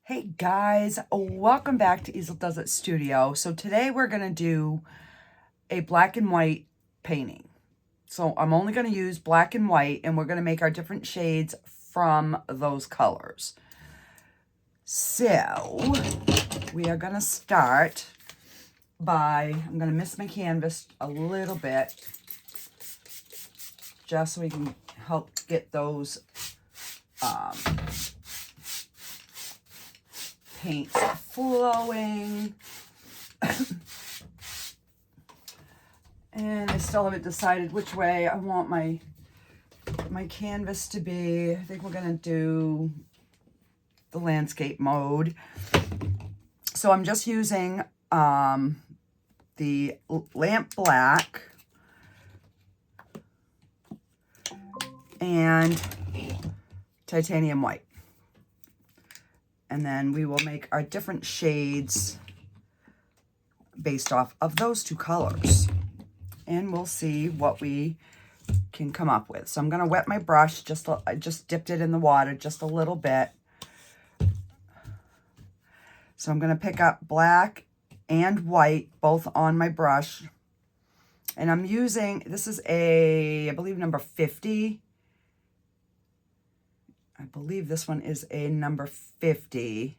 Hey guys, welcome back to Easeldoesitstudio. So today we're going to do a black and white painting. So I'm only going to use black and white, and we're going to make our different shades from those colors. So we are going to start by, I'm going to mist my canvas a little bit just so we can help get those paints flowing. And I still haven't decided which way I want my canvas to be. I think we're gonna do the landscape mode. So I'm just using the lamp black and titanium white. And then we will make our different shades based off of those two colors. And we'll see what we can come up with. So I'm going to wet my brush. I just dipped it in the water just a little bit. So I'm going to pick up black and white both on my brush. And I'm using, this is I believe number 50. I believe this one is a number 50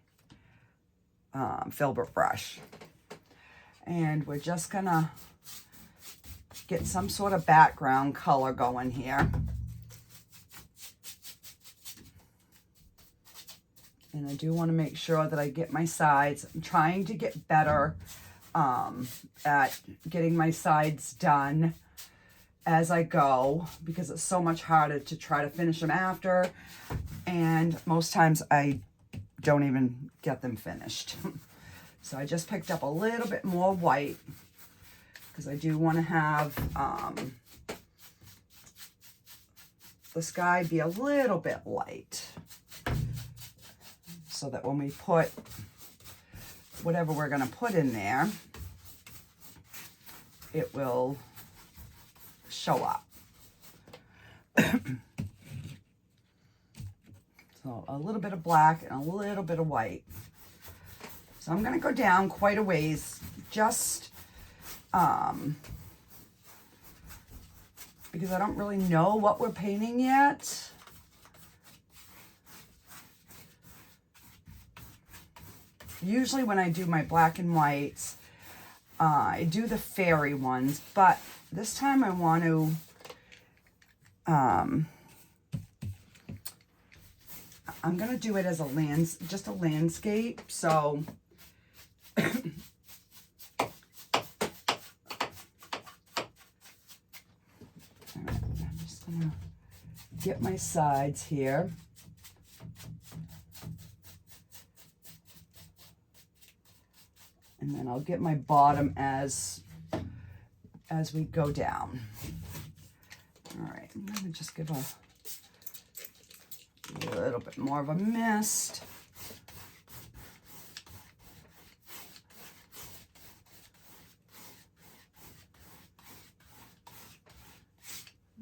filbert brush. And we're just gonna get some sort of background color going here. And I do want to make sure that I get my sides. I'm trying to get better at getting my sides done as I go, because it's so much harder to try to finish them after, and most times I don't even get them finished. So I just picked up a little bit more white because I do want to have the sky be a little bit light, so that when we put whatever we're going to put in there, it will show up. So a little bit of black and a little bit of white. So I'm going to go down quite a ways, just because I don't really know what we're painting yet. Usually when I do my black and whites, I do the fairy ones, but this time I want to I'm going to do it as just a landscape. So I'm just going to get my sides here. And then I'll get my bottom as we go down. All right, I'm going to just give a little bit more of a mist.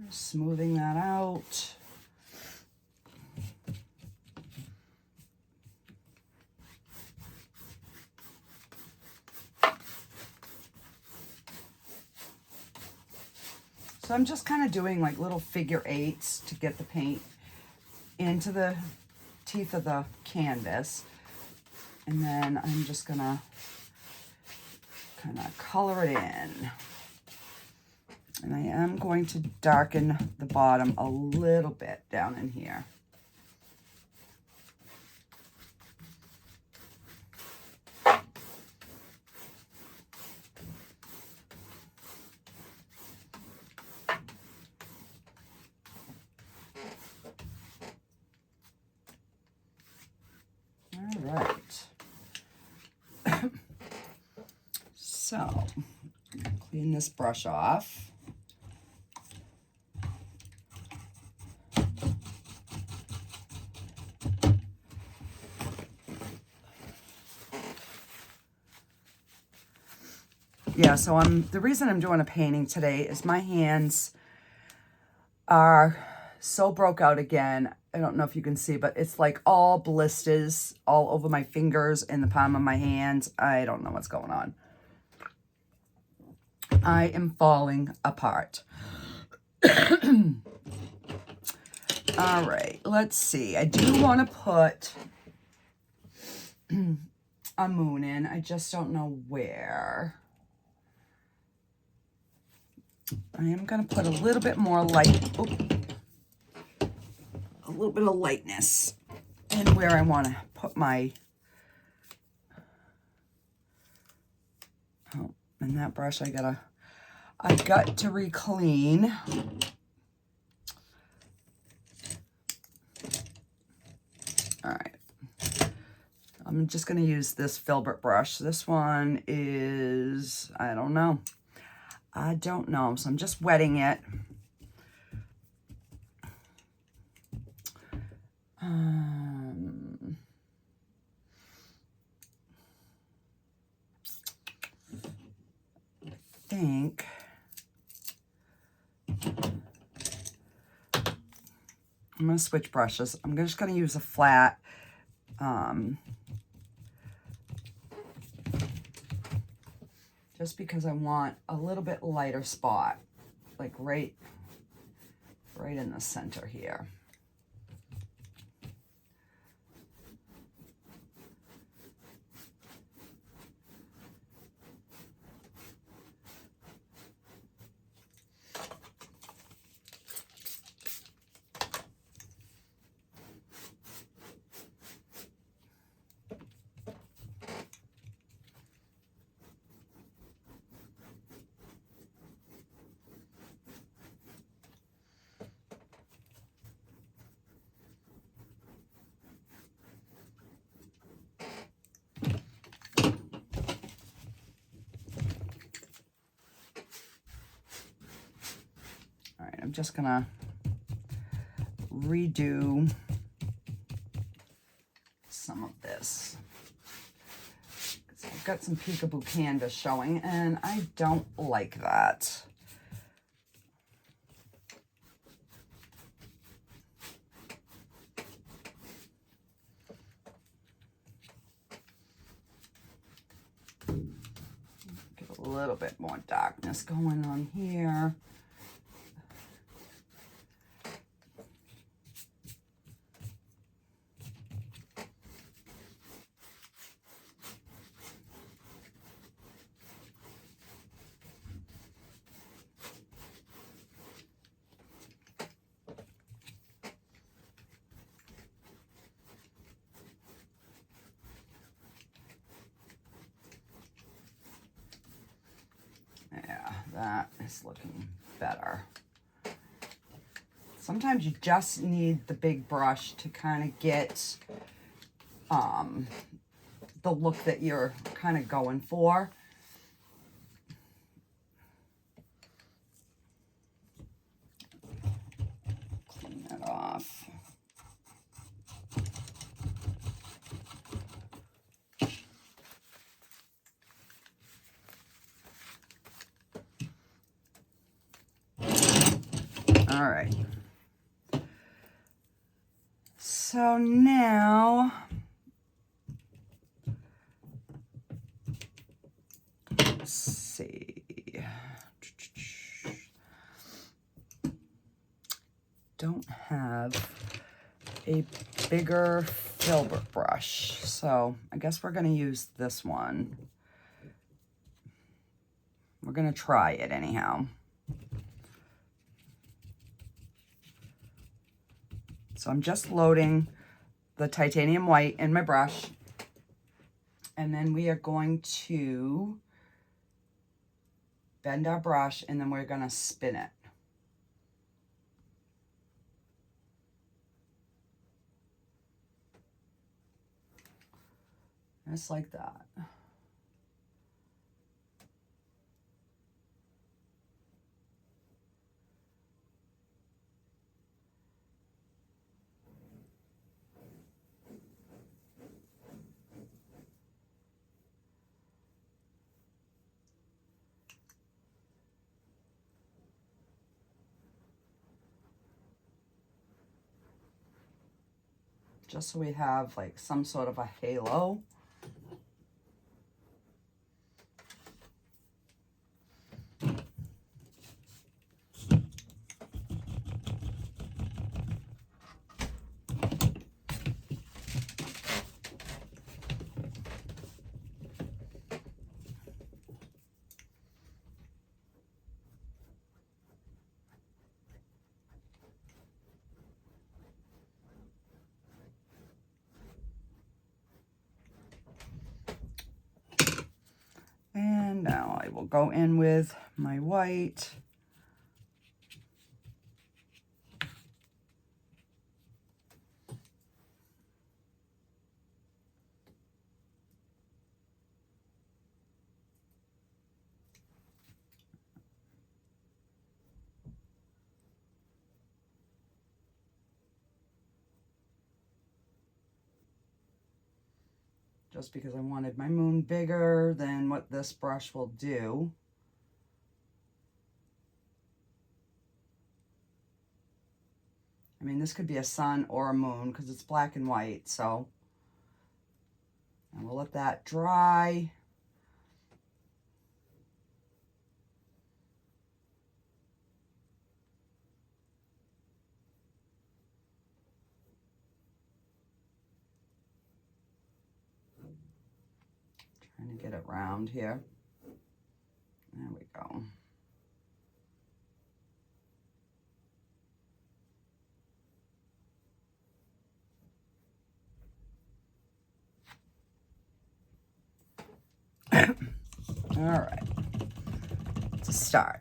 Just smoothing that out. So I'm just kind of doing like little figure eights to get the paint into the teeth of the canvas. And then I'm just gonna kind of color it in. And I am going to darken the bottom a little bit down in here. So, clean this brush off. Yeah, so the reason I'm doing a painting today is my hands are so broke out again. I don't know if you can see, but it's like all blisters all over my fingers and the palm of my hands. I don't know what's going on. I am falling apart. All right, let's see. I do want to put a moon in. I just don't know where. I am going to put a little bit more light, a little bit of lightness in where I want to put my, oh, and that brush I got to re-clean. All right. I'm just going to use this filbert brush. This one is, I don't know. So I'm just wetting it. I think I'm going to switch brushes. I'm just going to use a flat, just because I want a little bit lighter spot, like right in the center here. I'm just gonna redo some of this. I've got some peekaboo canvas showing and I don't like that. Get a little bit more darkness going on here. That is looking better. Sometimes you just need the big brush to kind of get the look that you're kind of going for. Clean that off. All right. So now, let's see. Don't have a bigger filbert brush, so I guess we're going to use this one. We're going to try it anyhow. So I'm just loading the titanium white in my brush, and then we are going to bend our brush and then we're going to spin it. Just like that. just so we have like some sort of a halo. And now I will go in with my white. Just because I wanted my moon bigger than what this brush will do. I mean, this could be a sun or a moon because it's black and white, so. And we'll let that dry. Trying to get it round here. There we go. All right, to start.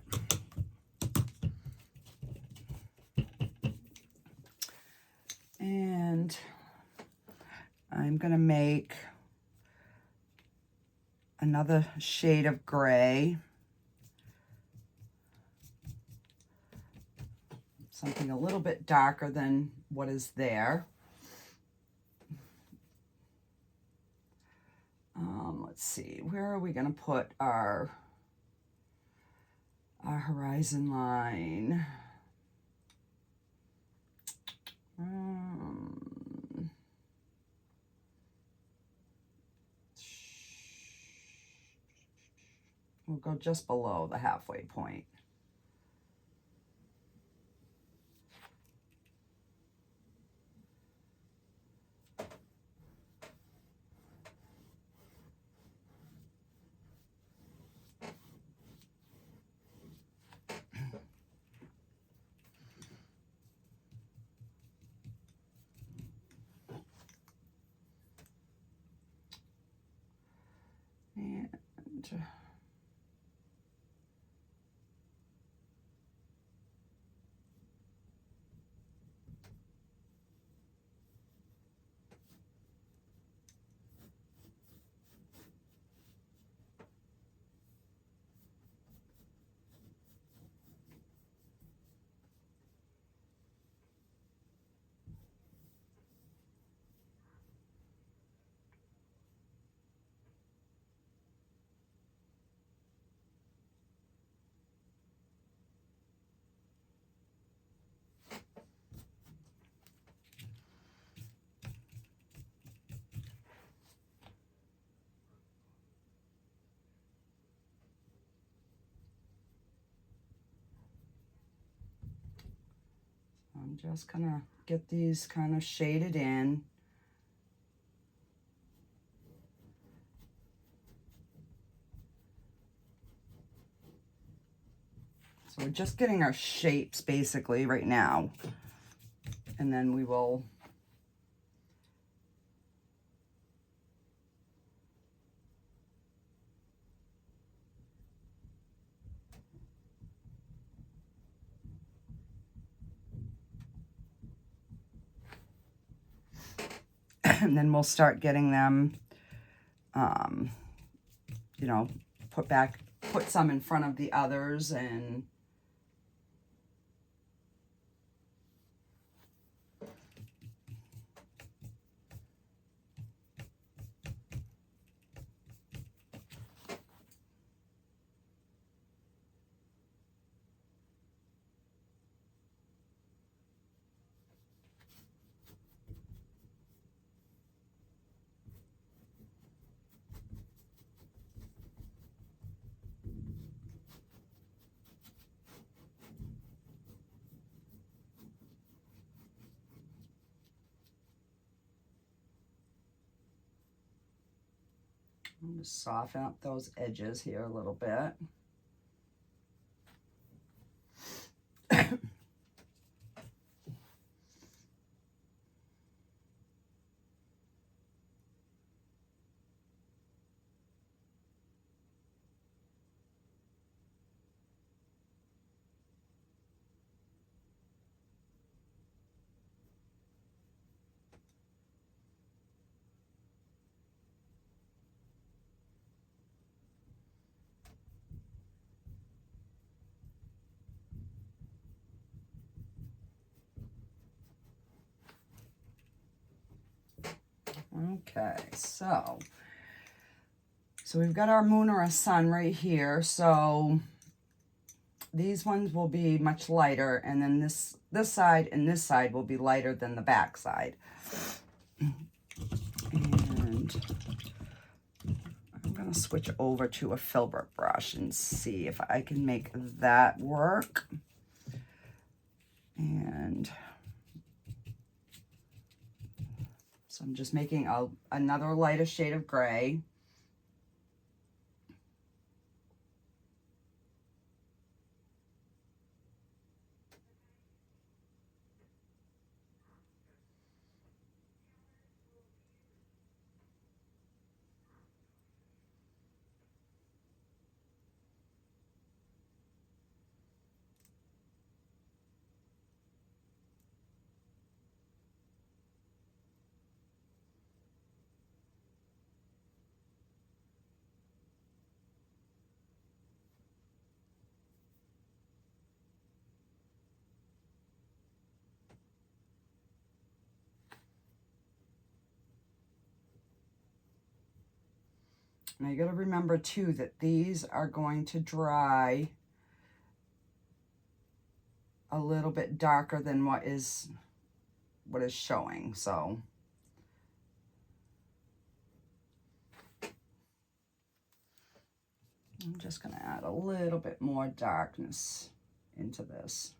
And I'm gonna make another shade of gray. Something a little bit darker than what is there. Let's see, where are we gonna put our horizon line? We'll go just below the halfway point. And I'm just gonna get these kind of shaded in. So we're just getting our shapes basically right now. And then we will and then we'll start getting them, you know, put some in front of the others and I'm going to soften up those edges here a little bit. Okay, so we've got our moon or a sun right here. So these ones will be much lighter, and then this side and this side will be lighter than the back side. And I'm gonna switch over to a filbert brush and see if I can make that work. And so I'm just making another lighter shade of gray. Now you got to remember too that these are going to dry a little bit darker than what is showing. So I'm just going to add a little bit more darkness into this.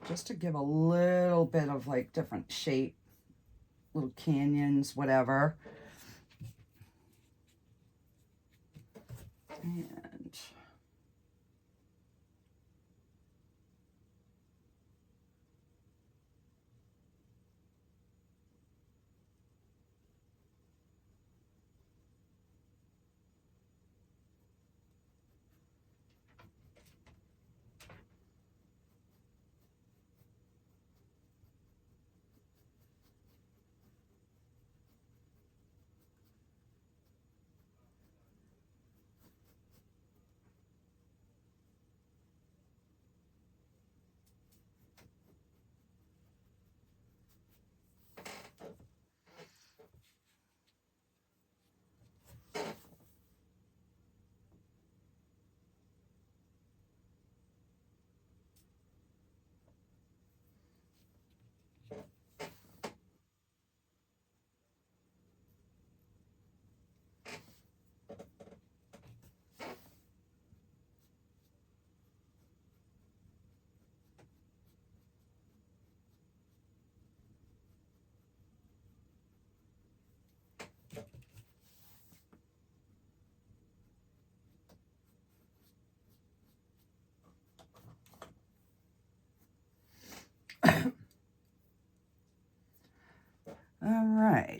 Just to give a little bit of like different shape, little canyons, whatever. And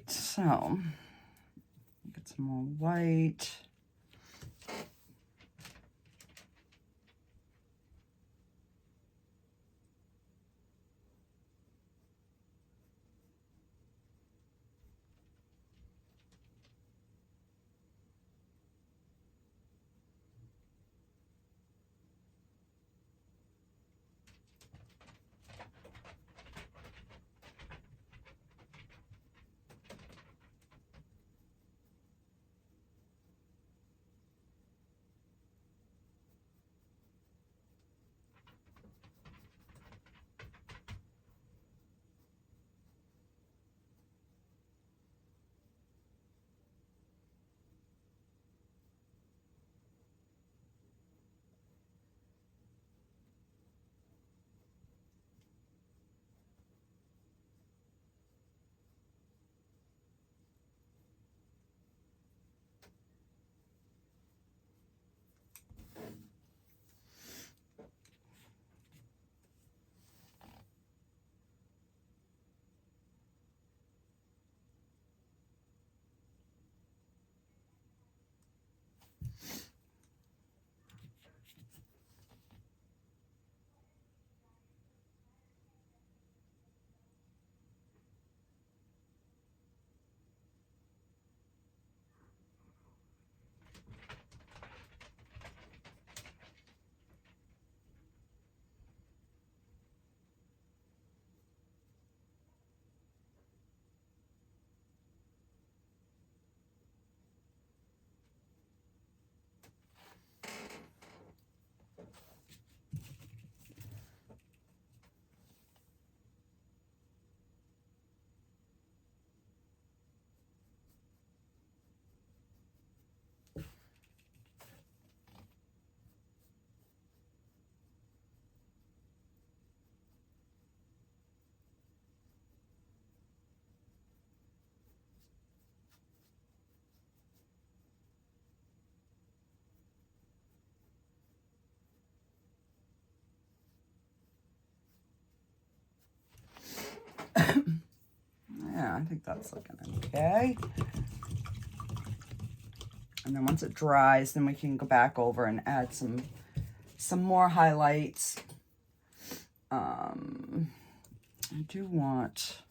right, so get some more white. Yeah, I think that's looking okay. And then once it dries, then we can go back over and add some more highlights. I do want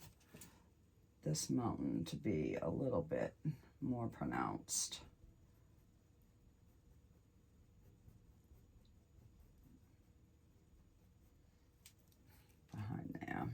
this mountain to be a little bit more pronounced. Behind there.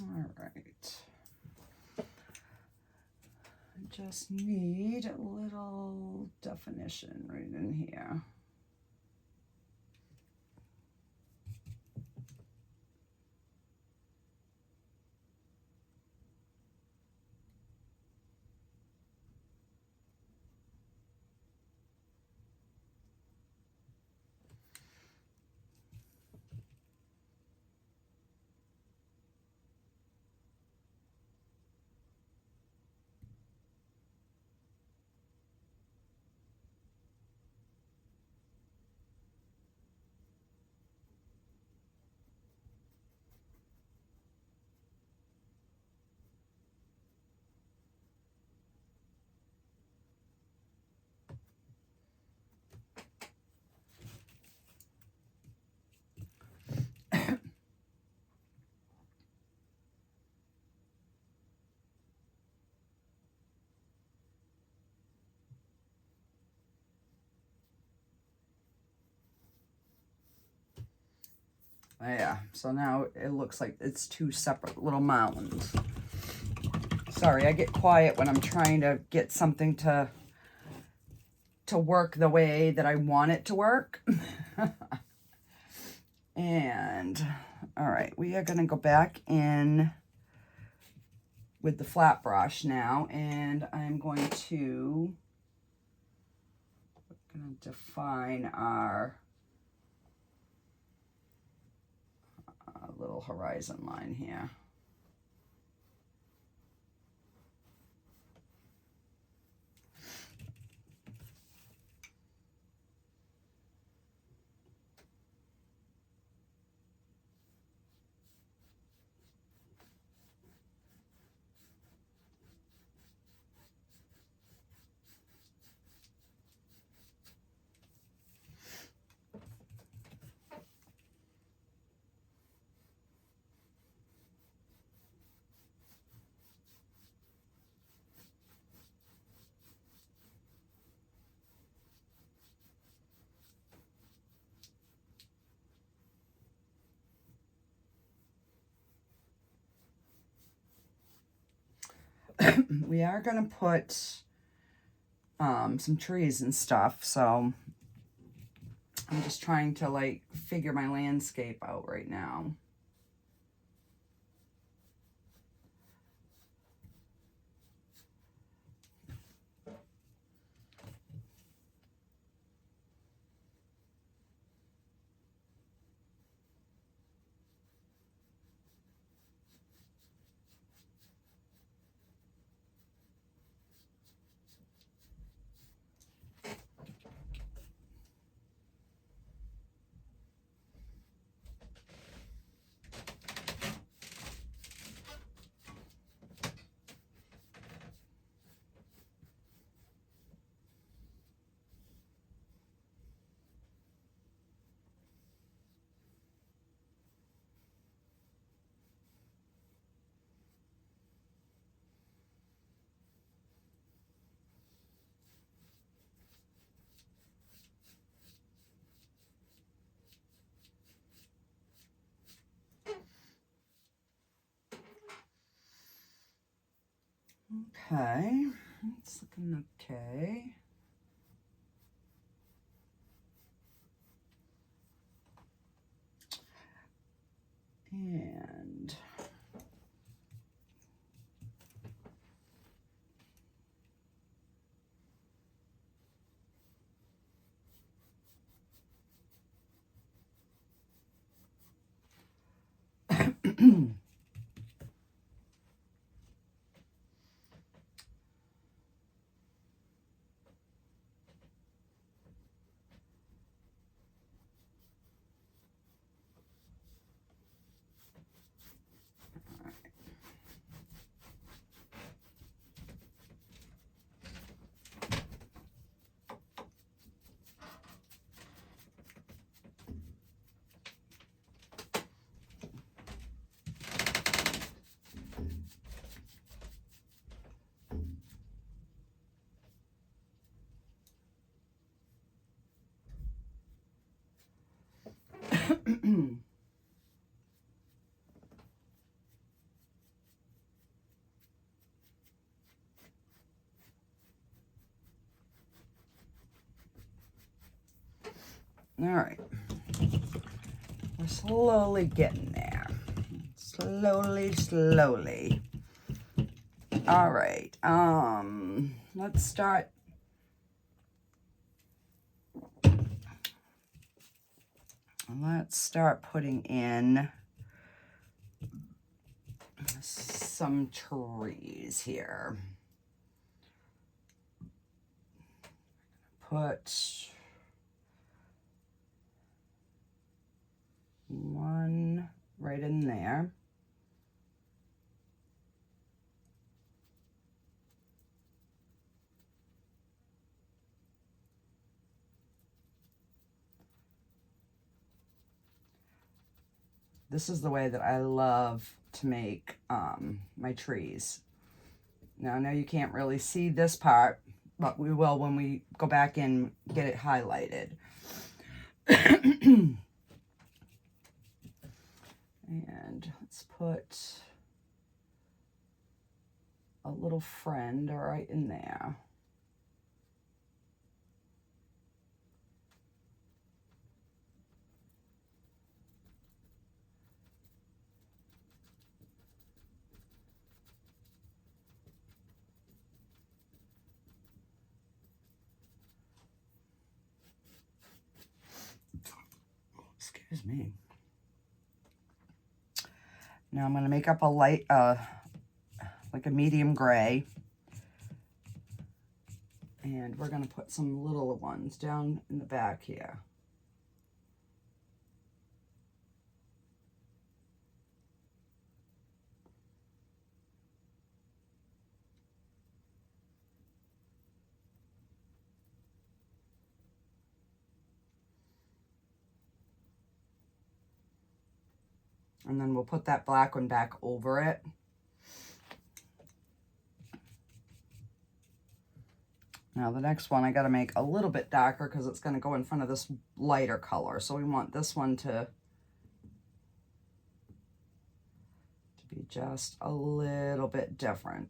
All right. I just need a little definition right in here. Yeah, so now it looks like it's two separate little mountains. Sorry, I get quiet when I'm trying to get something to work the way that I want it to work. And, all right, we are going to go back in with the flat brush now, and I'm going to define our little horizon line here. We are going to put some trees and stuff, so I'm just trying to like figure my landscape out right now. Okay, it's looking okay. And all right, we're slowly getting there. Slowly. All right, let's start. Let's start putting in some trees here. Put one right in there. This is the way that I love to make my trees. Now, I know you can't really see this part, but we will when we go back and get it highlighted. And let's put a little friend right in there. Excuse me. Now I'm going to make up a light, like a medium gray. And we're going to put some little ones down in the back here. And then we'll put that black one back over it. Now the next one I got to make a little bit darker because it's going to go in front of this lighter color. So we want this one to be just a little bit different.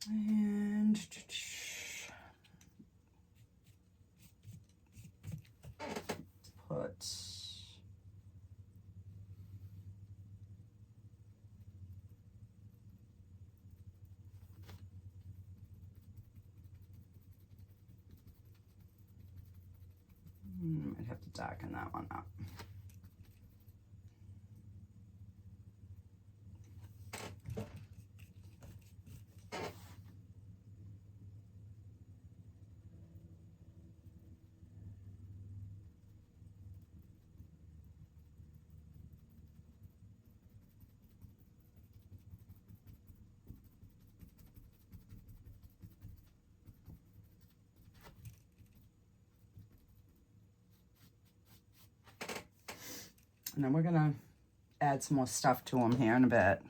And put I'd have to darken that one up. And then we're going to add some more stuff to them here in a bit.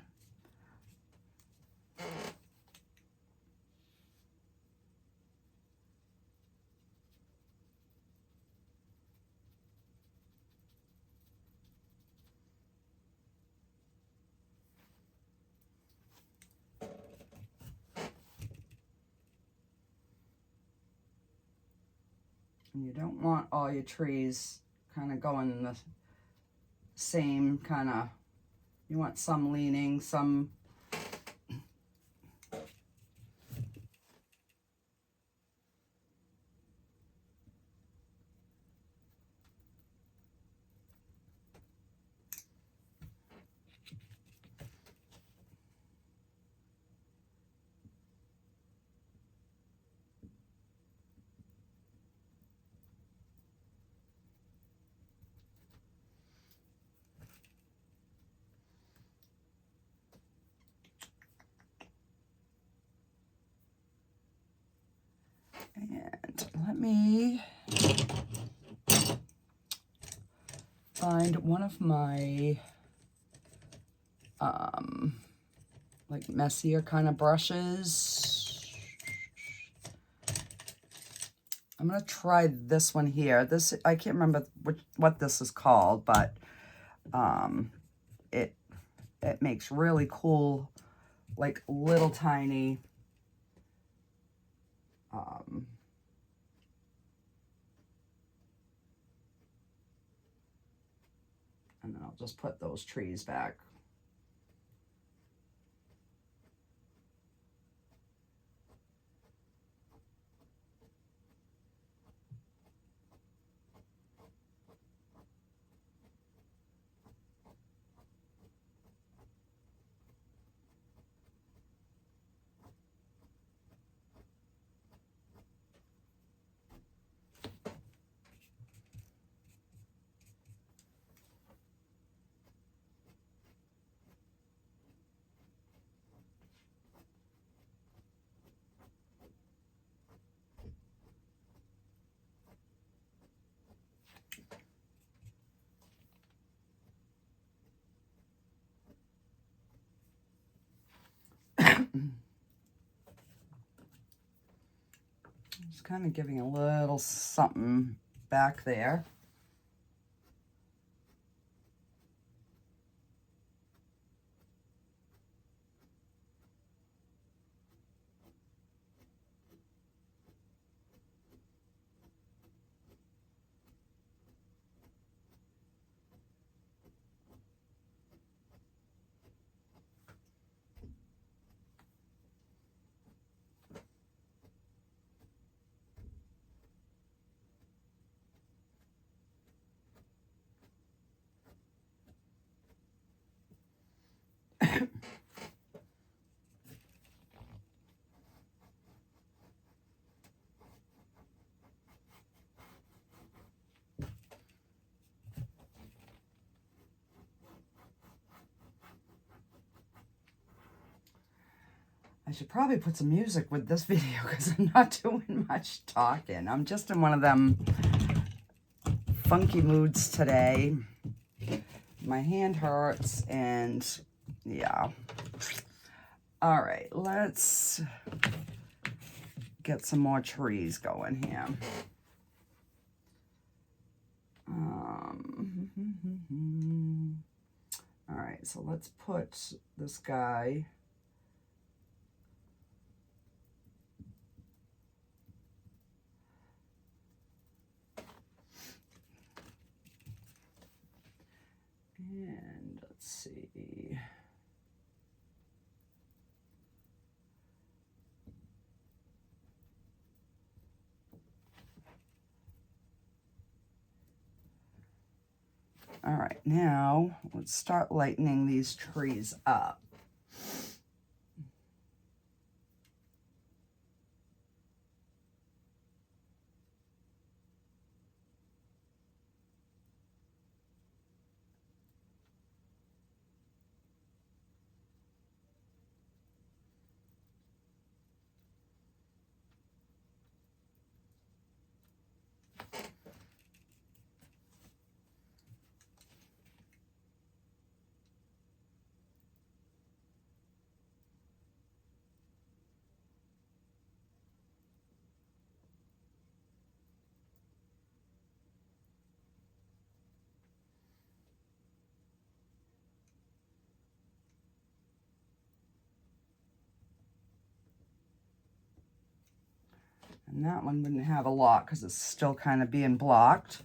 And you don't want all your trees kind of going in the same kind of, you want some leaning, some and let me find one of my like messier kind of brushes. I'm gonna try this one here. This, I can't remember what this is called, but it makes really cool, like little tiny and then I'll just put those trees back. Just kind of giving a little something back there. I should probably put some music with this video because I'm not doing much talking. I'm just in one of them funky moods today. My hand hurts and yeah. All right, let's get some more trees going here. All right, so let's put this guy. And let's see. All right, now let's start lightening these trees up. And that one wouldn't have a lot because it's still kind of being blocked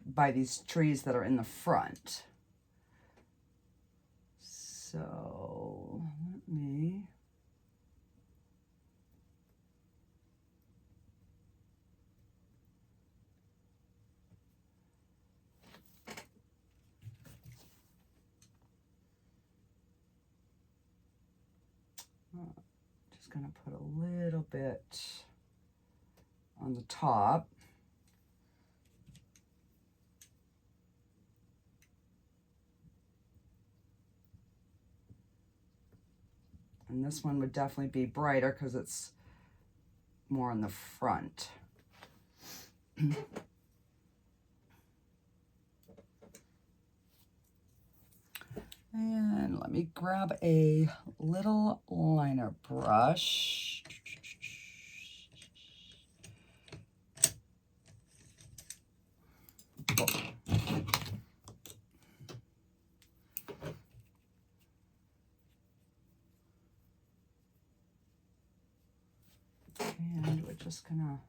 by these trees that are in the front. So let me... Just gonna put a little bit on the top. And this one would definitely be brighter because it's more in the front. And let me grab a little liner brush. And we're just gonna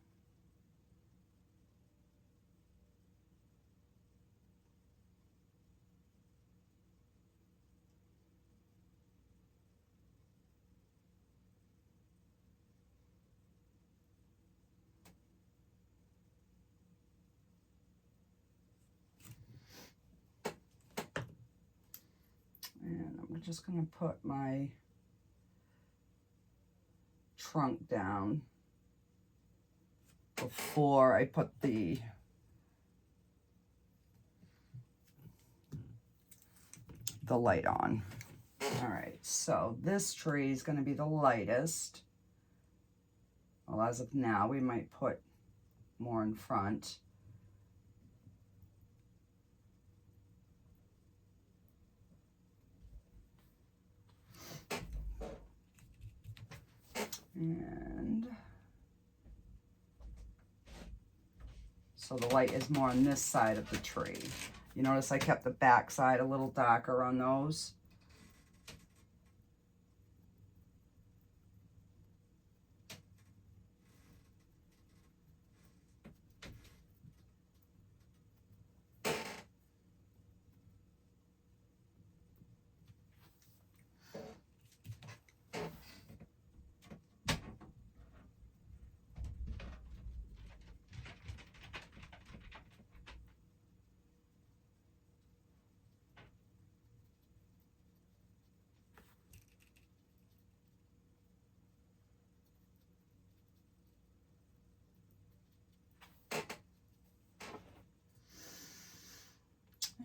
just going to put my trunk down before I put the light on. All right, so this tree is going to be the lightest. Well, as of now, we might put more in front. And so the light is more on this side of the tree. You notice I kept the back side a little darker on those.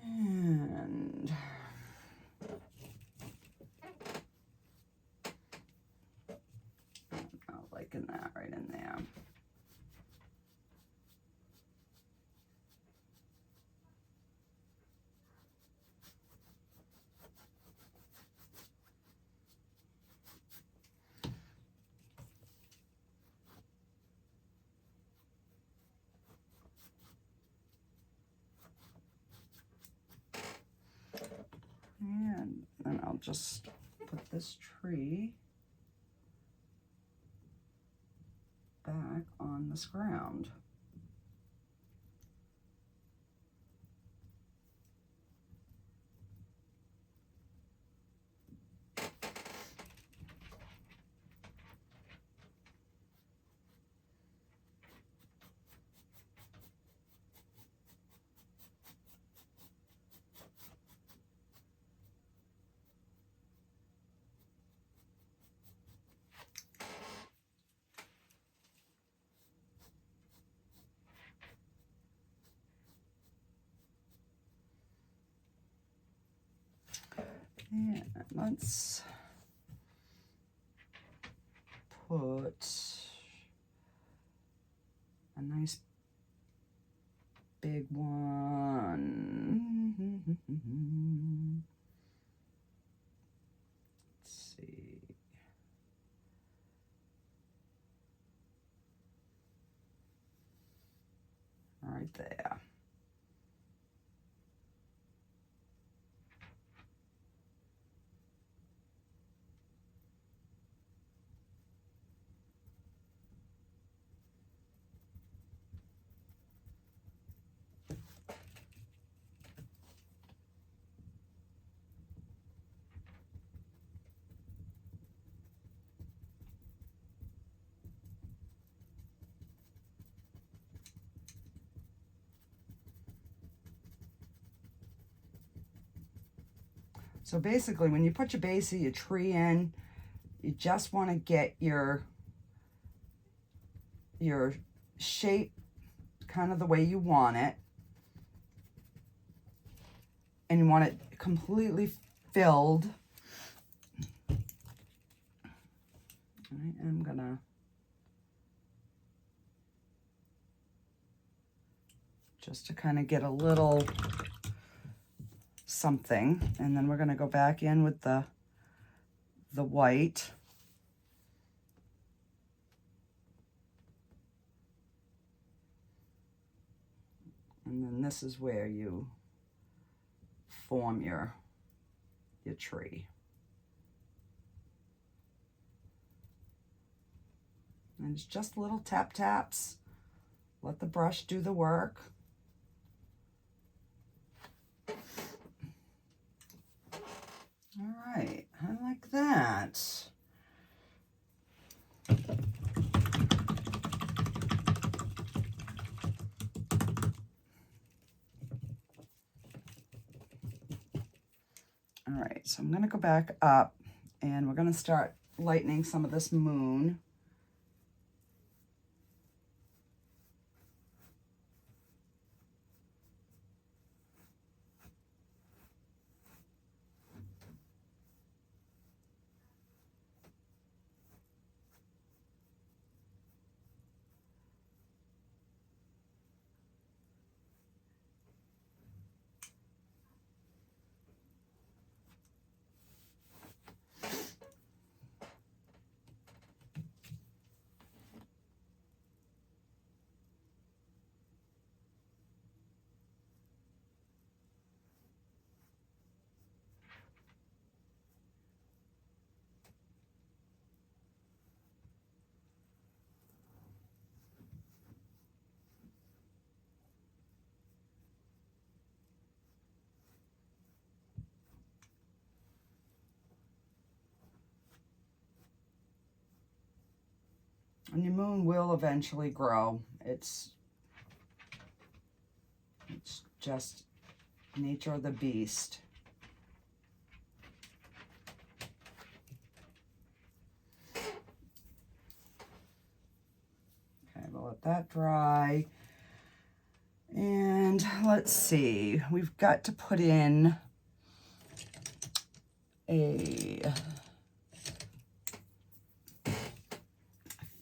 And I'm not liking that right in there. And then I'll just put this tree back on this ground. And let's put a nice big one. Let's see. Right there. So basically, when you put your base of your tree in, you just want to get your shape kind of the way you want it. And you want it completely filled. I am gonna just to kind of get a little something, and then we're going to go back in with the white. And then this is where you form your tree. And it's just little tap taps. Let the brush do the work. All right, I like that. All right, so I'm going to go back up and we're going to start lightening some of this moon. And your moon will eventually grow. It's just nature of the beast. Okay, we'll let that dry. And let's see, we've got to put in a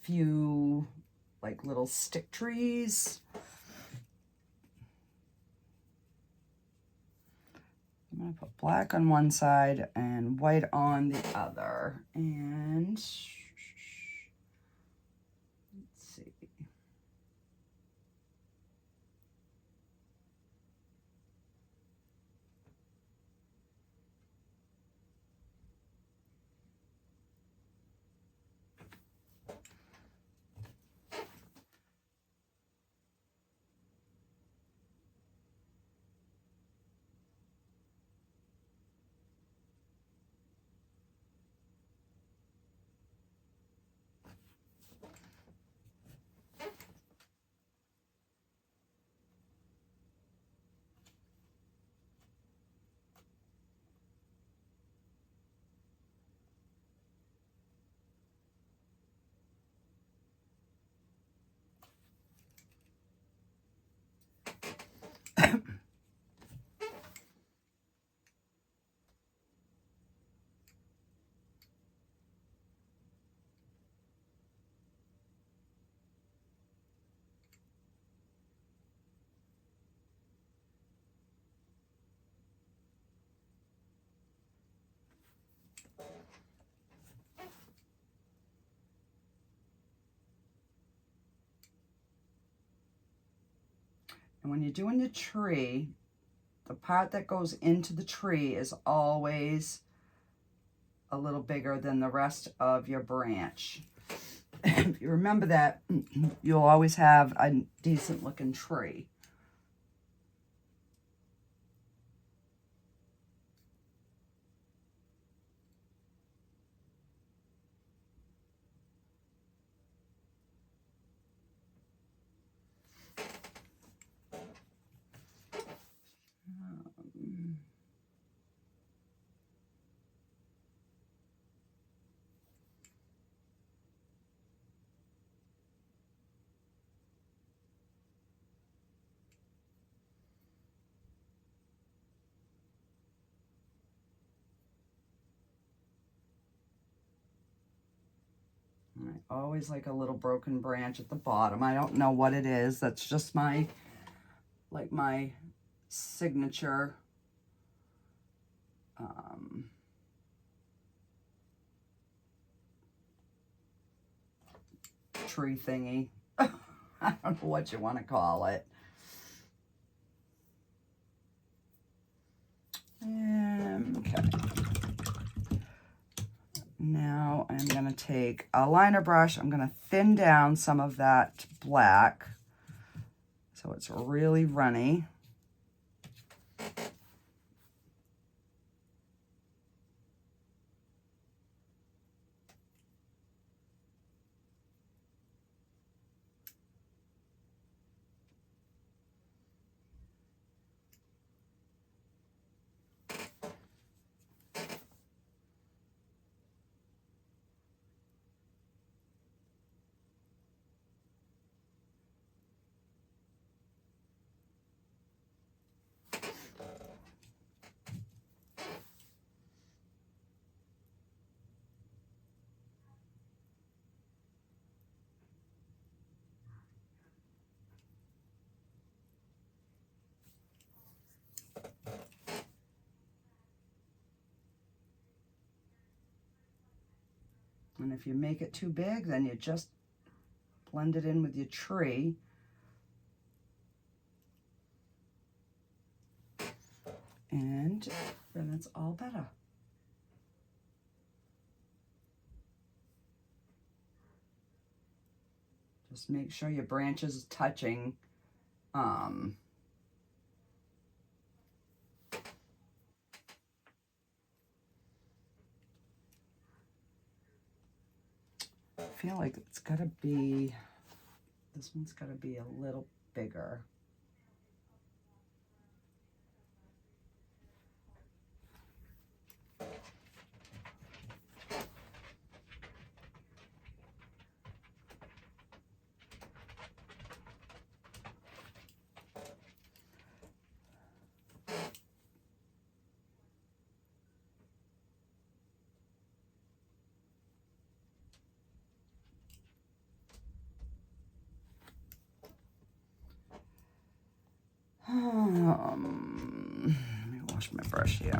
few like little stick trees. I'm going to put black on one side and white on the other. And let's see. And when you're doing the tree, the part that goes into the tree is always a little bigger than the rest of your branch. If you remember that, you'll always have a decent looking tree. I always like a little broken branch at the bottom. I don't know what it is. That's just my, like my signature tree thingy. I don't know what you want to call it. Okay. Now I'm going to take a liner brush. I'm going to thin down some of that black so it's really runny. And if you make it too big, then you just blend it in with your tree. And then it's all better. Just make sure your branches is touching. feel like it's gotta be, this one's gotta be a little bigger. Let me wash my brush here.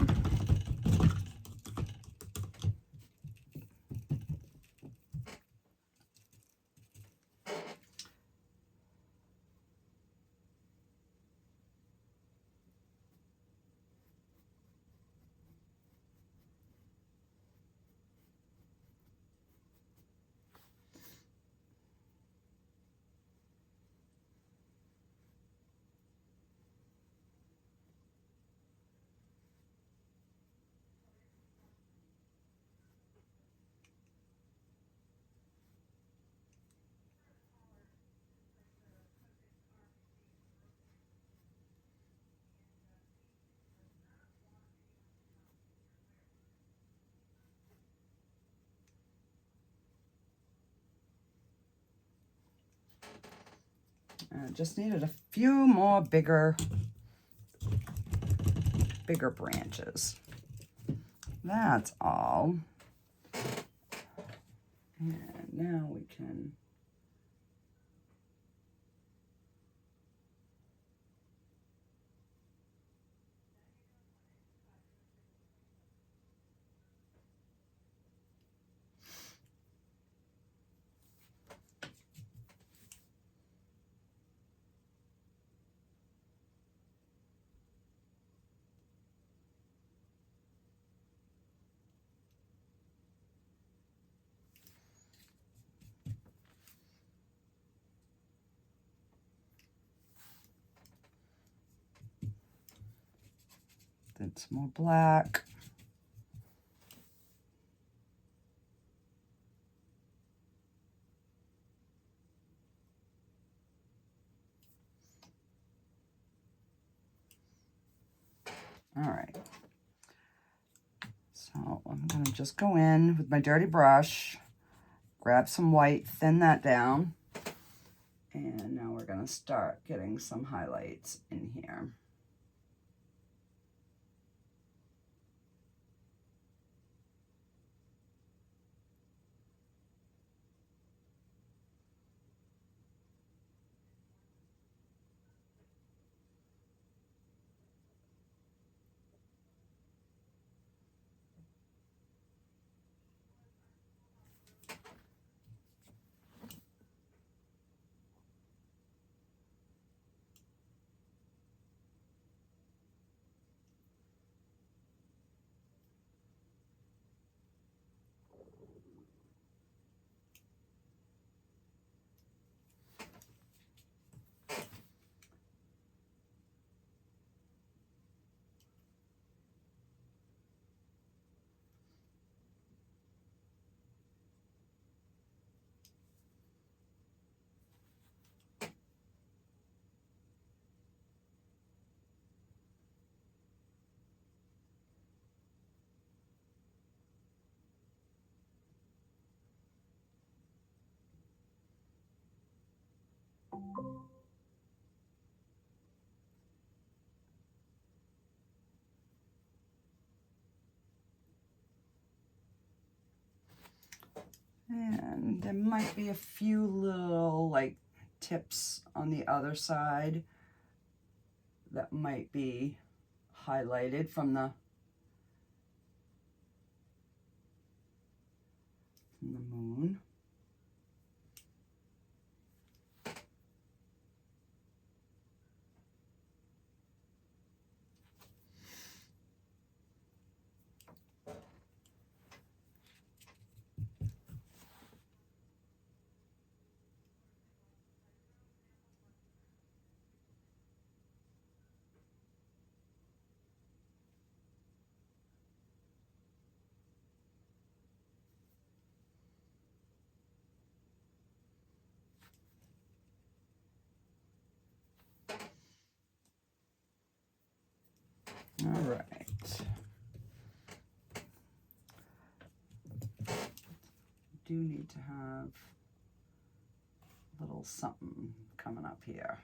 Just needed a few more bigger branches. That's all. And now we can then some more black. All right. So I'm going to just go in with my dirty brush, grab some white, thin that down, and now we're going to start getting some highlights in here. And there might be a few little like tips on the other side that might be highlighted from the moon. All right. Do need to have a little something coming up here.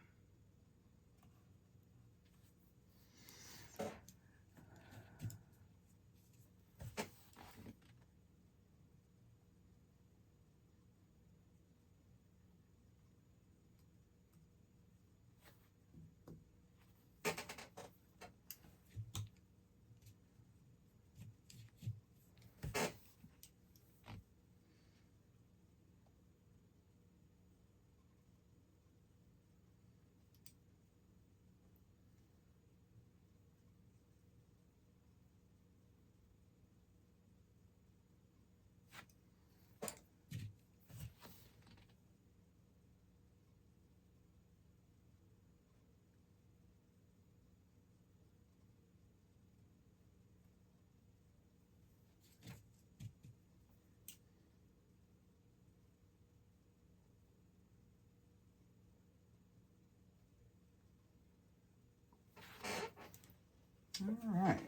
All right.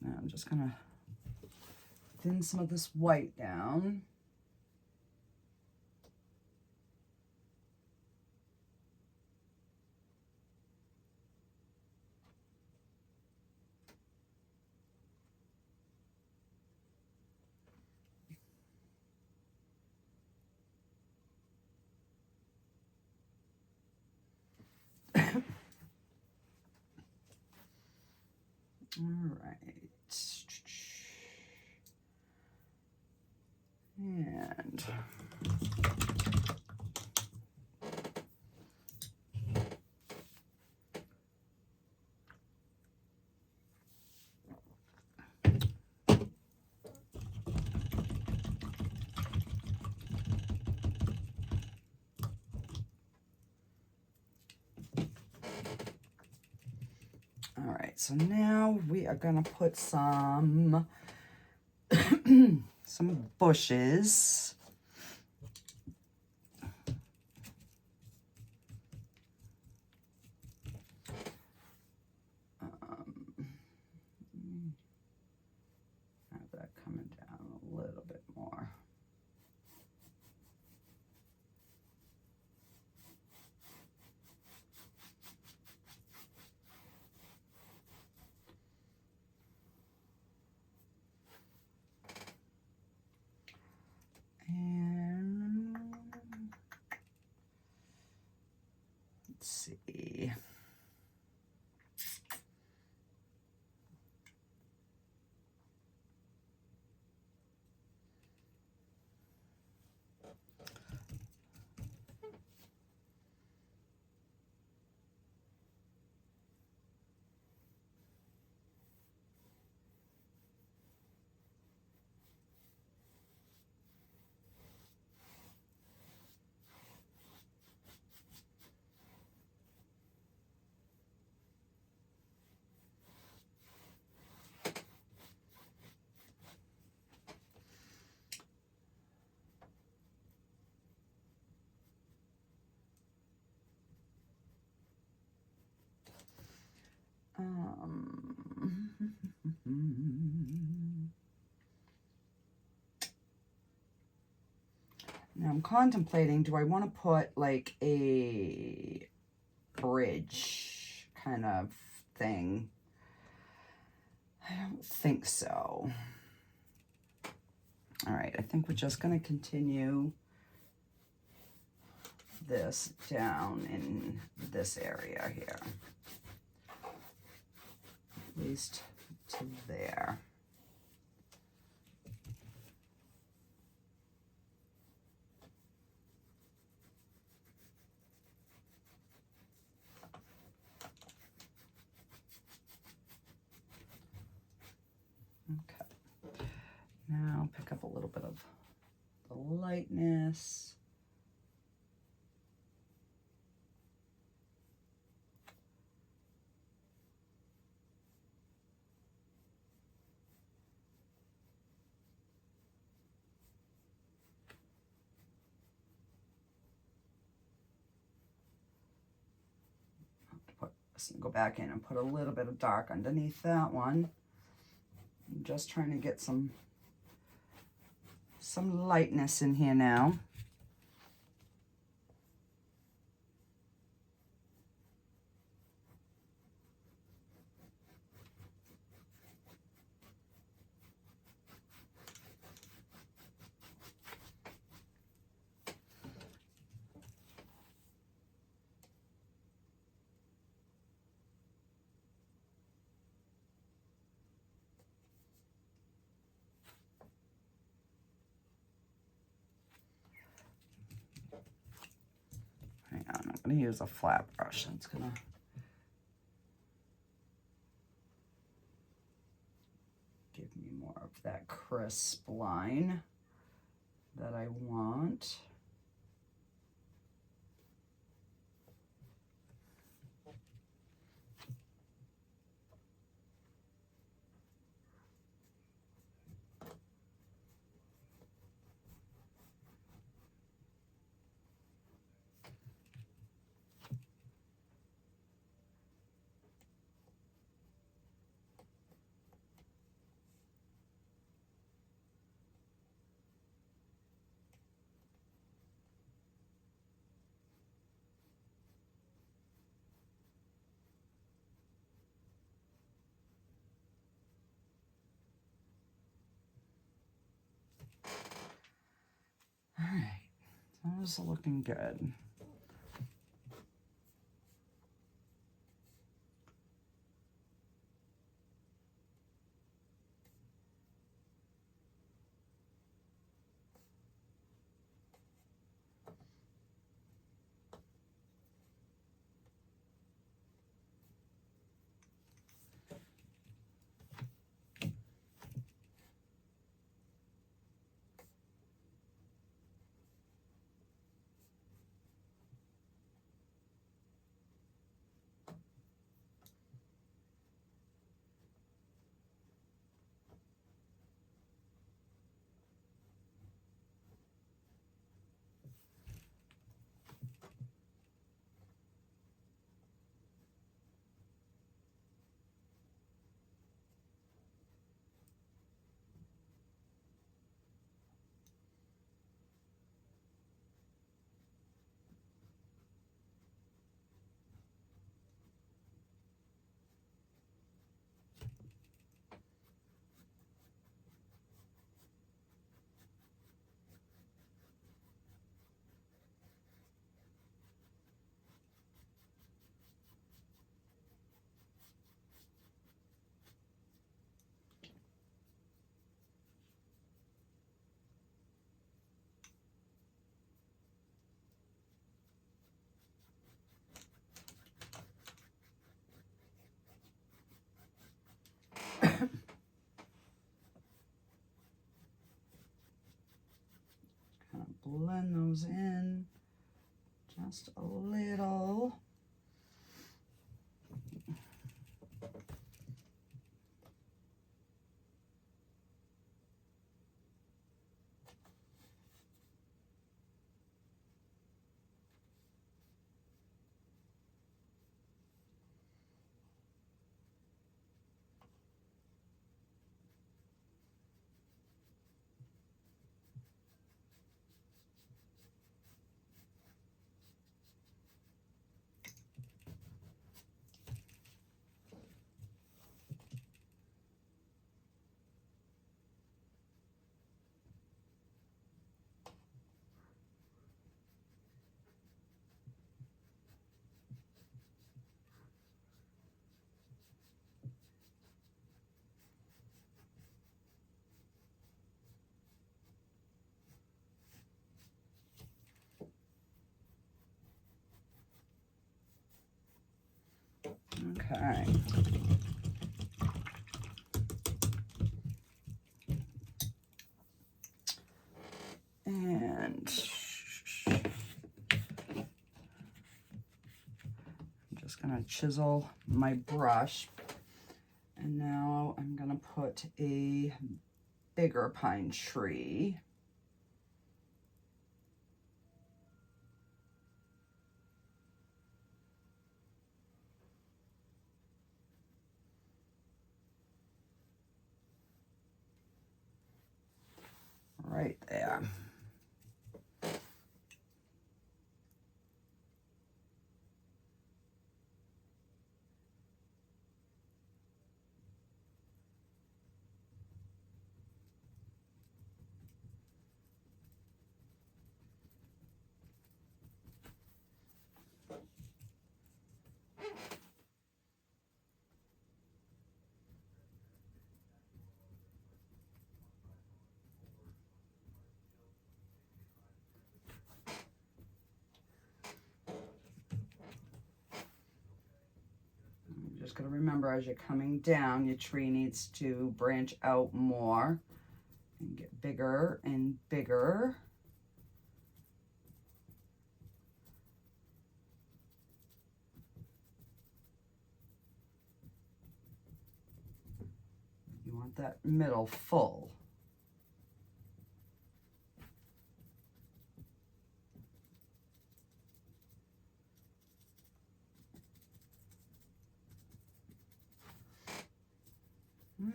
Now I'm just gonna thin some of this white down. All right. And all right, so now we are gonna put some some bushes. Have that coming down a little bit more. And let's see. Now I'm contemplating, do I want to put like a bridge kind of thing? I don't think so. All right, I think we're just going to continue this down in this area here. At least to there. Okay. Now pick up a little bit of the lightness. this and go back in and put a little bit of dark underneath that one. I'm just trying to get some lightness in here now. I'm going to use a flat brush. It's going to give me more of that crisp line that I want. All right, those are looking good. Kind of blend those in just a little. Okay. And I'm just going to chisel my brush. And now I'm going to put a bigger pine tree. right there. Just got to remember, as you're coming down, your tree needs to branch out more and get bigger and bigger. You want that middle full.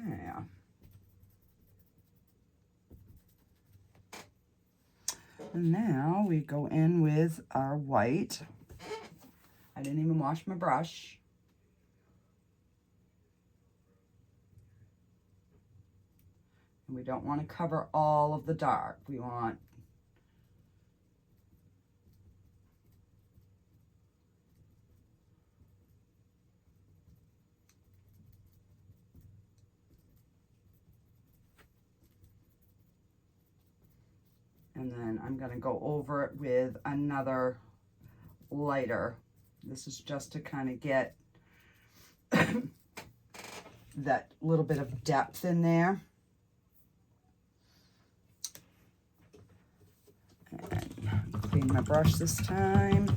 Yeah. And now we go in with our white. I didn't even wash my brush. And we don't want to cover all of the dark. We want and then I'm going to go over it with another lighter. This is just to kind of get that little bit of depth in there. And clean my brush this time.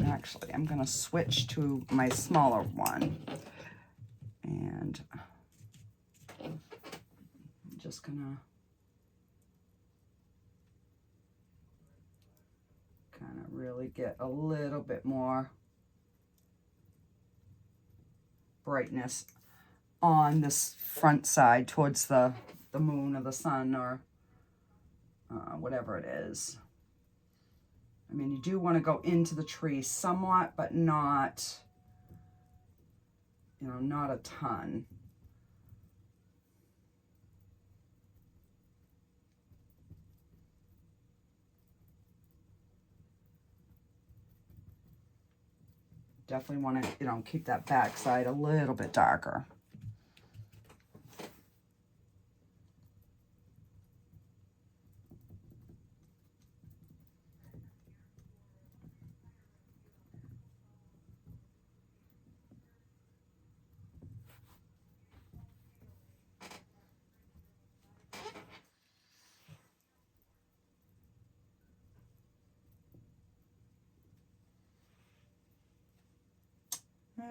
Actually, I'm going to switch to my smaller one. And I'm just going to kind of really get a little bit more brightness on this front side towards the moon or the sun or whatever it is. I mean, you do want to go into the tree somewhat, but not, you know, not a ton. Definitely want to, you know, keep that back side a little bit darker.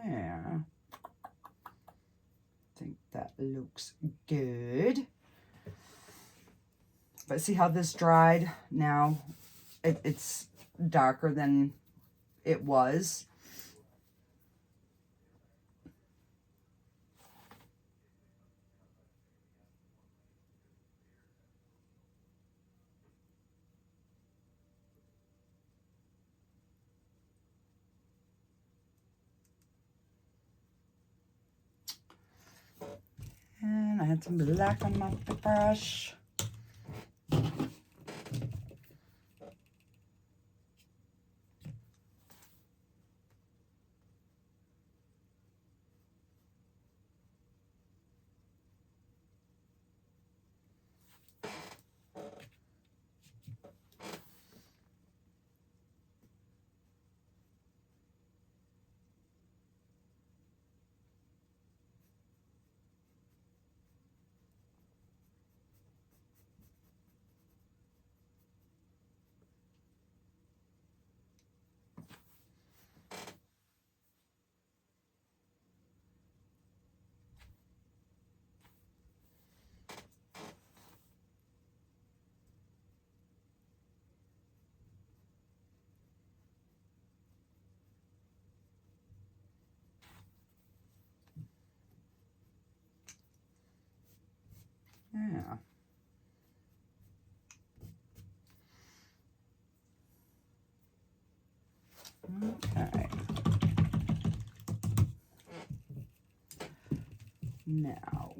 Yeah, I think that looks good. But see how this dried now? It's darker than it was. And I had some black on my brush. Yeah. Okay. Now,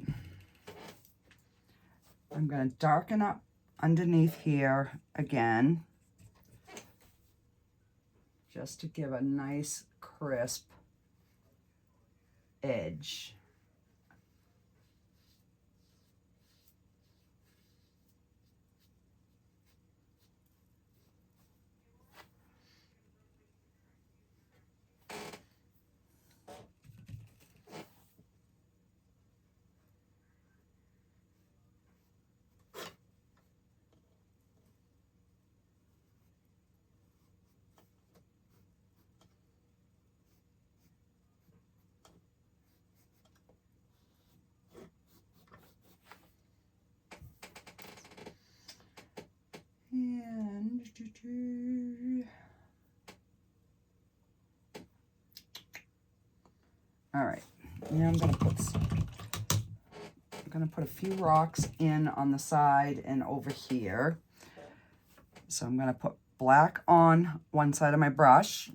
I'm going to darken up underneath here again, just to give a nice crisp edge. And all right, now I'm gonna put a few rocks in on the side and over here. So I'm gonna put black on one side of my brush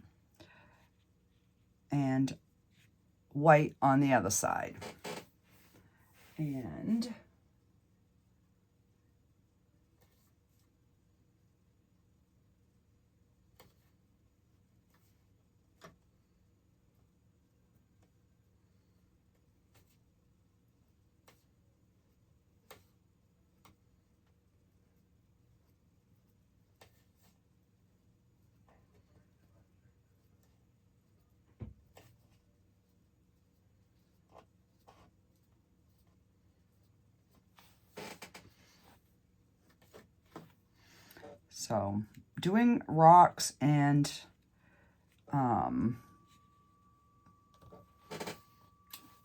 and white on the other side. And so doing rocks and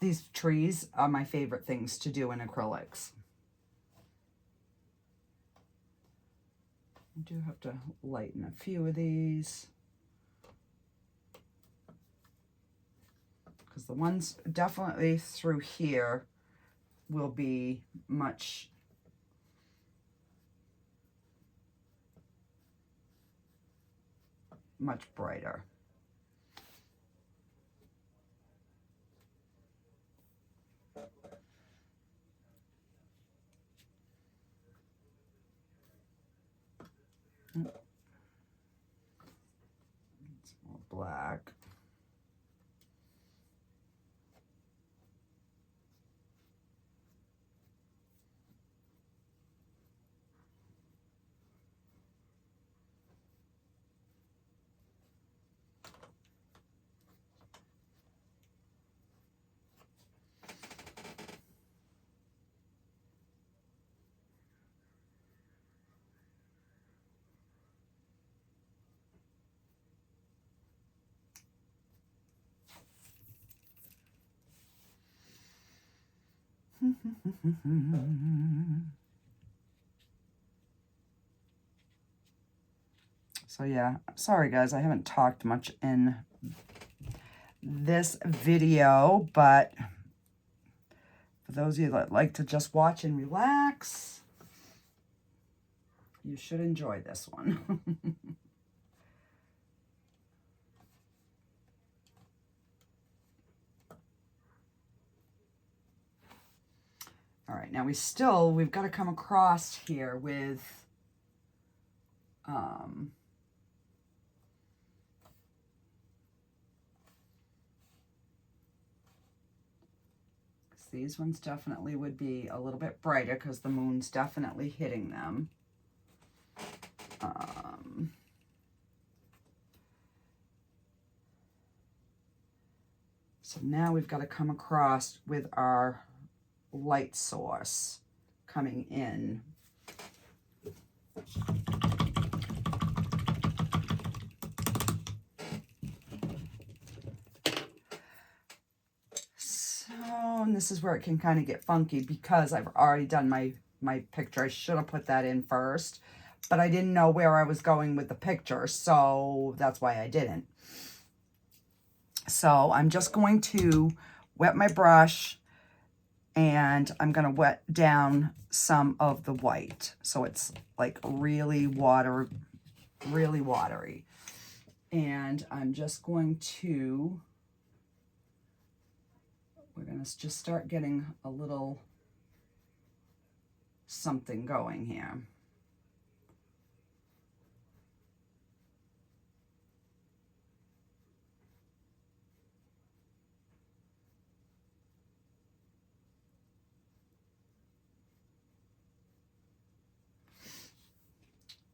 these trees are my favorite things to do in acrylics. I do have to lighten a few of these, because the ones definitely through here will be much brighter. It's more black. So yeah, sorry guys, I haven't talked much in this video, but for those of you that like to just watch and relax, you should enjoy this one. All right, now we've got to come across here with these ones definitely would be a little bit brighter because the moon's definitely hitting them. So now we've got to come across with our light source coming in. And this is where it can kind of get funky because I've already done my picture. I should have put that in first, but I didn't know where I was going with the picture, so that's why I didn't. So I'm just going to wet my brush and I'm going to wet down some of the white. So it's like really watery. And I'm just going to, we're going to just start getting a little something going here.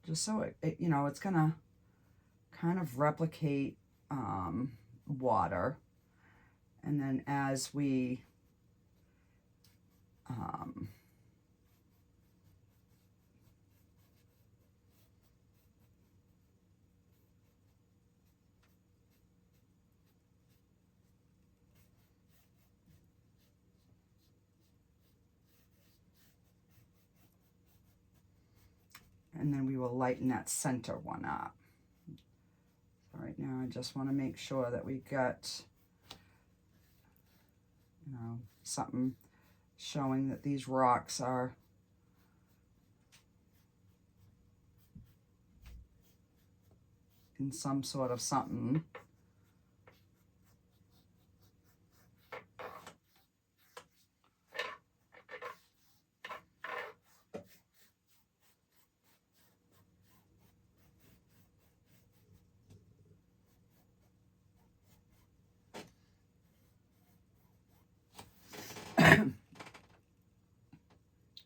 Just so it you know, it's gonna kind of replicate water, and then as we and then we will lighten that center one up. So right now I just want to make sure that we got, you know, something showing that these rocks are in some sort of something.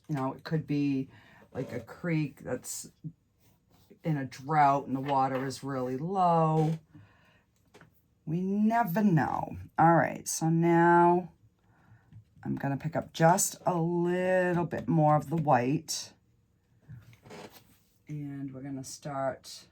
You know, it could be like a creek that's in a drought and the water is really low. We never know. All right, so now I'm going to pick up just a little bit more of the white. And we're going to start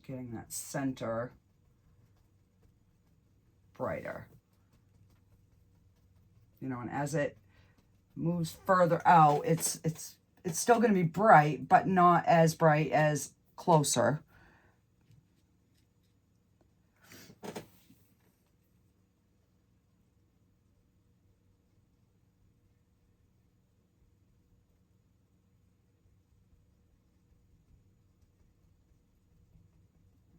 getting that center brighter. You know, and as it moves further out, it's still going to be bright, but not as bright as closer.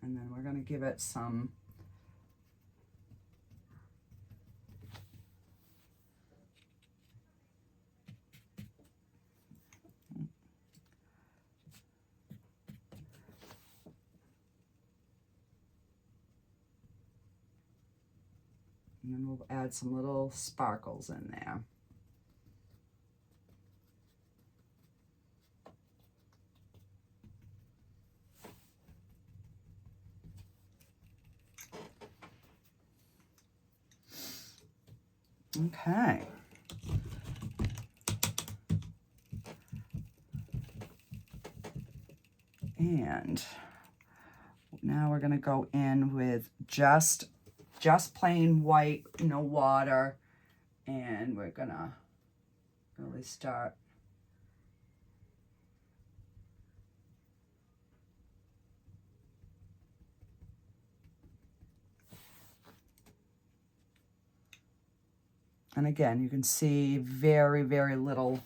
And then we're going to give it some and then we'll add some little sparkles in there. Okay. And now we're going to go in with just plain white, no water, and we're going to really start and again, you can see very, very little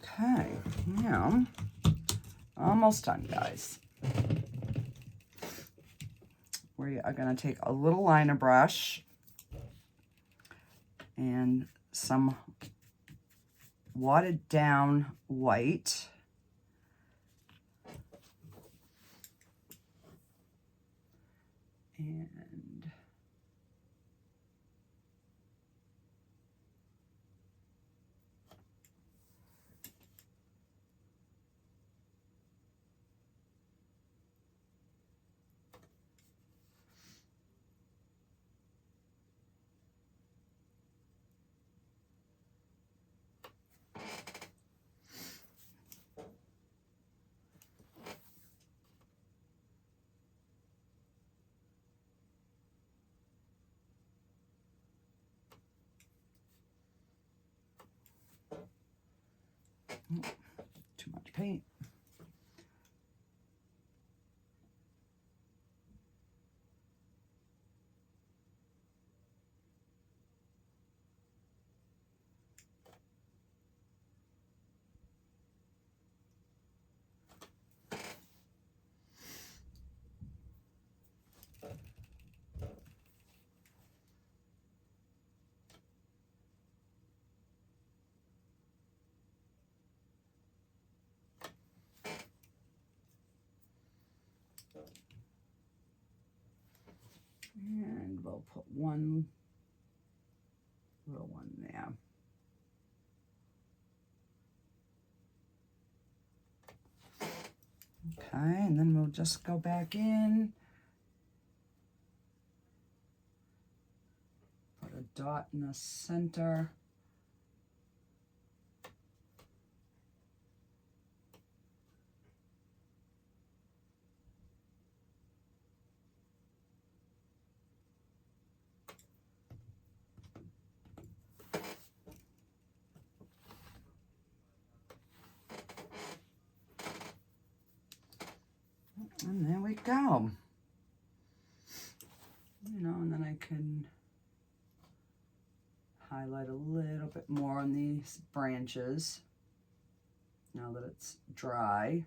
okay, now almost done, guys. We are going to take a little liner brush and some watered down white. And Too much paint. And we'll put one little one there. Okay, and then we'll just go back in. Put a dot in the center. And there we go. You know, and then I can highlight a little bit more on these branches now that it's dry.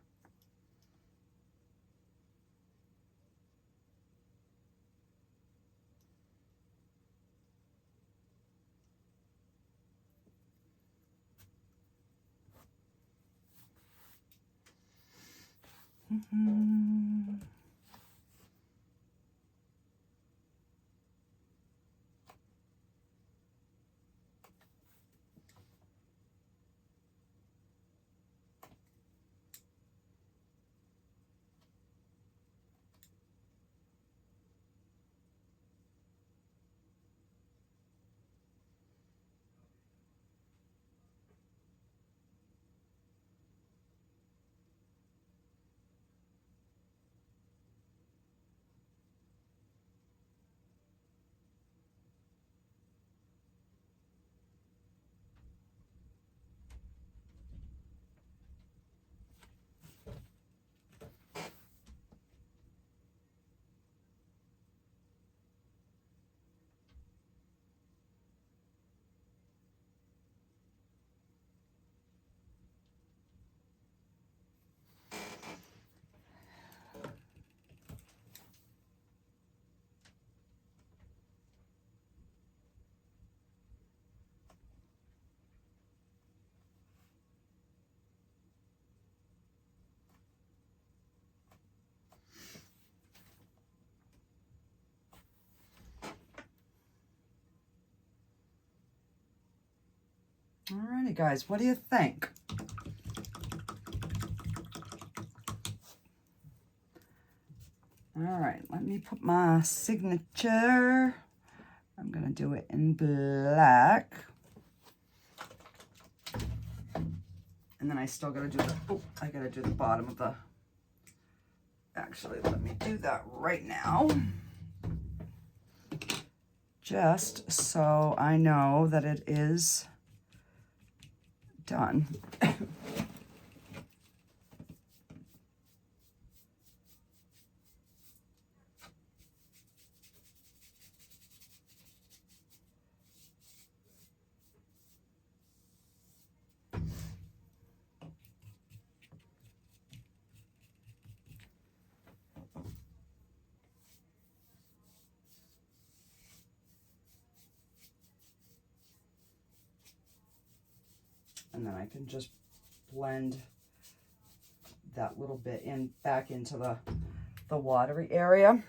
Alrighty, guys, what do you think? All right, let me put my signature. I'm gonna do it in black. And then I still gotta do the, oh, I gotta do the bottom of the, actually, let me do that right now. Just so I know that it is done. And then I can just blend that little bit in back into the watery area.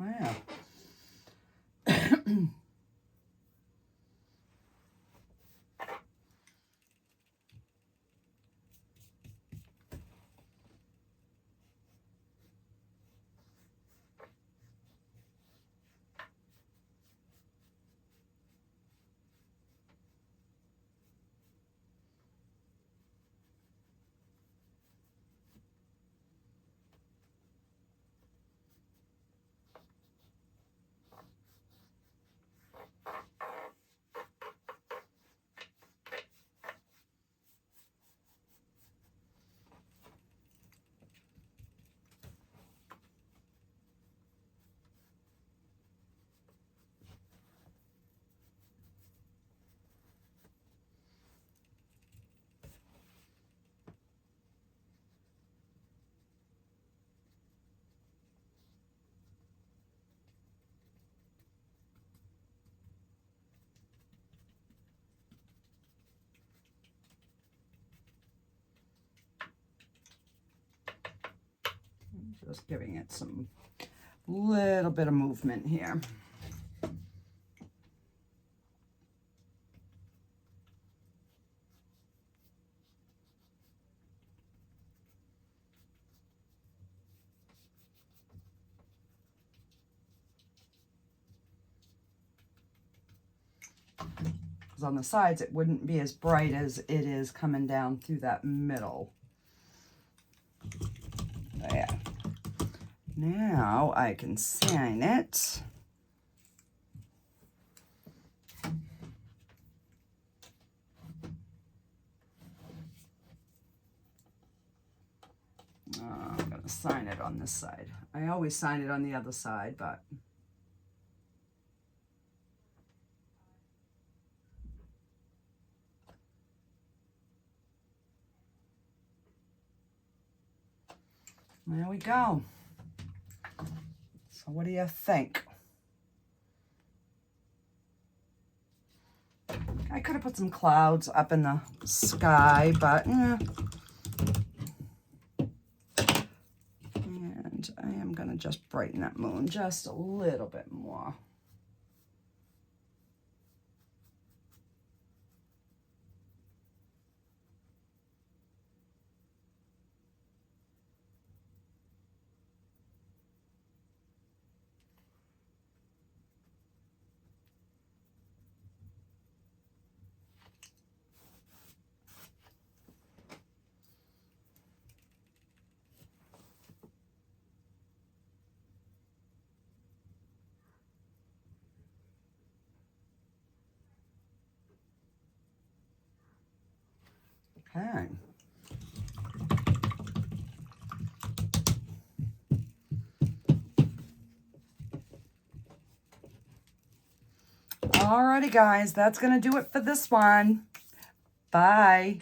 Yeah. Just giving it some little bit of movement here. Because on the sides it wouldn't be as bright as it is coming down through that middle. There. Now I can sign it. I'm going to sign it on this side. I always sign it on the other side, but there we go. So what do you think? I could have put some clouds up in the sky, but and I am going to just brighten that moon just a little bit more. Okay. Alrighty, guys, that's going to do it for this one. Bye.